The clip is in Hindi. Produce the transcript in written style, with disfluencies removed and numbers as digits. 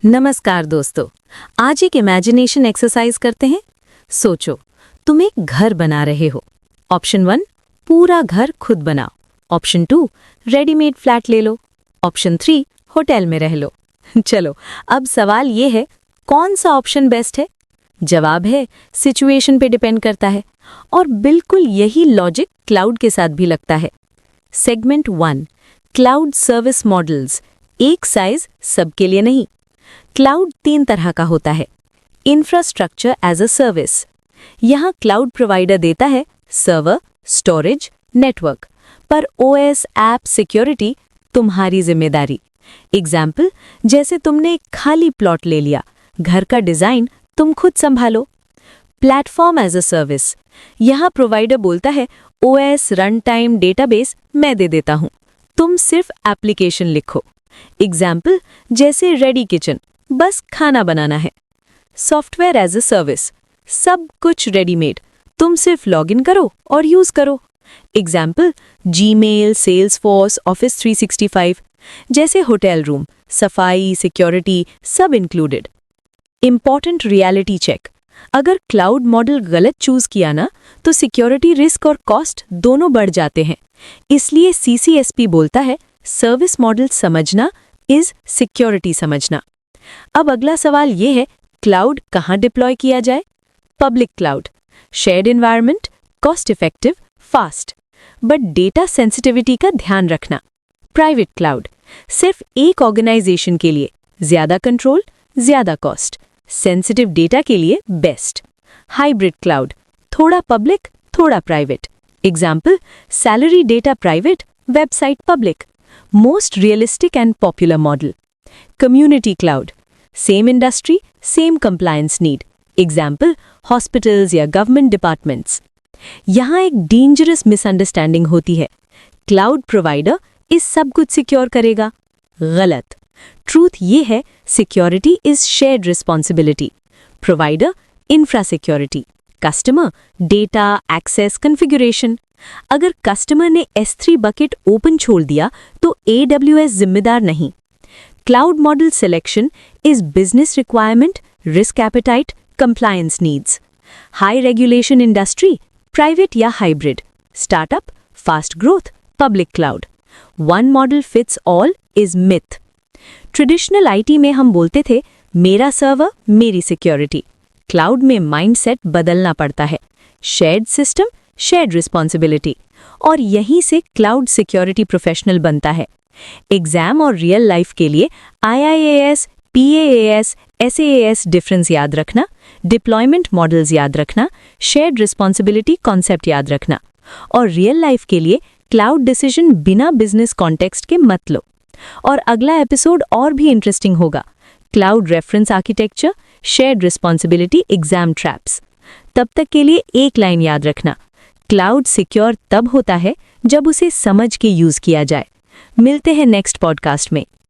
नमस्कार दोस्तों। आज एक इमेजिनेशन एक्सरसाइज करते हैं। सोचो, तुम एक घर बना रहे हो। ऑप्शन 1, पूरा घर खुद बनाओ। ऑप्शन 2, रेडीमेड फ्लैट ले लो। ऑप्शन 3, होटल में रह लो। चलो, अब सवाल ये है, कौन सा ऑप्शन बेस्ट है? जवाब है, सिचुएशन पे डिपेंड करता है। और बिल्कुल यही लॉजिक क्लाउड के साथ भी लगता है। Segment 1, cloud service models. एक साइज सबके लिए नहीं। क्लाउड 3 तरह का होता है। Infrastructure as a service. यहाँ क्लाउड प्रोवाइडर देता है सर्वर, स्टोरेज, नेटवर्क, पर ओएस, ऐप, सिक्योरिटी तुम्हारी जिम्मेदारी। एग्जाम्पल, जैसे तुमने एक खाली प्लॉट ले लिया, घर का डिजाइन तुम खुद संभालो। Platform as a service. यहाँ प्रोवाइडर बोलता है ओएस, रन टाइम, डेटाबेस मैं दे देता हूँ, तुम सिर्फ एप्लीकेशन लिखो। एग्जाम्पल, जैसे रेडी किचन, बस खाना बनाना है। Software as a service. सब कुछ रेडीमेड, तुम सिर्फ लॉगिन करो और यूज करो। Example, Gmail, Salesforce, Office 365। जैसे होटल रूम, सफाई, सिक्योरिटी सब इंक्लूडेड। Important reality check. अगर क्लाउड मॉडल गलत चूज किया ना, तो सिक्योरिटी रिस्क और कॉस्ट दोनों बढ़ जाते हैं। इसलिए सीसीएसपी बोलता है सर्विस मॉडल समझना इज सिक्योरिटी समझना। अब अगला सवाल ये है, क्लाउड कहाँ डिप्लॉय किया जाए? Public cloud, shared environment, cost effective, fast, but data sensitivity का ध्यान रखना। प्राइवेट क्लाउड, सिर्फ एक ऑर्गेनाइजेशन के लिए, ज्यादा कंट्रोल, ज्यादा कॉस्ट, सेंसिटिव डेटा के लिए बेस्ट। हाइब्रिड क्लाउड, थोड़ा पब्लिक, थोड़ा private. Example, salary data private, website public. Most realistic and popular model. Community cloud, same industry, same compliance need. Example, hospitals या गवर्नमेंट डिपार्टमेंट्स। यहाँ एक डेंजरस मिसअंडरस्टैंडिंग होती है, क्लाउड प्रोवाइडर इस सब कुछ सिक्योर करेगा। गलत। ट्रूथ ये है, security is shared responsibility. Provider infra security, customer data, access, configuration. अगर कस्टमर ने S3 बकेट ओपन छोड़ दिया तो AWS जिम्मेदार नहीं। Cloud model selection is business requirement, risk appetite, compliance needs. High regulation industry, private या hybrid. Startup, fast growth, public cloud. One model fits all is myth. Traditional IT में हम बोलते थे मेरा सर्वर मेरी सिक्योरिटी। क्लाउड में माइंडसेट बदलना पड़ता है। Shared system, shared responsibility. और यहीं से क्लाउड सिक्योरिटी प्रोफेशनल बनता है। एग्जाम और रियल लाइफ के लिए IIAS, PAAS, SAAS डिफरेंस याद रखना, डिप्लॉयमेंट मॉडल्स याद रखना, शेयर्ड रिस्पॉन्सिबिलिटी कॉन्सेप्ट याद रखना। और रियल लाइफ के लिए क्लाउड डिसीजन बिना बिजनेस कॉन्टेक्स्ट के मत लो। और अगला एपिसोड और भी इंटरेस्टिंग होगा। Cloud reference architecture, shared responsibility, exam traps. तब तक के लिए एक लाइन याद रखना, क्लाउड सिक्योर तब होता है जब उसे समझ के यूज किया जाए। मिलते हैं नेक्स्ट पॉडकास्ट में।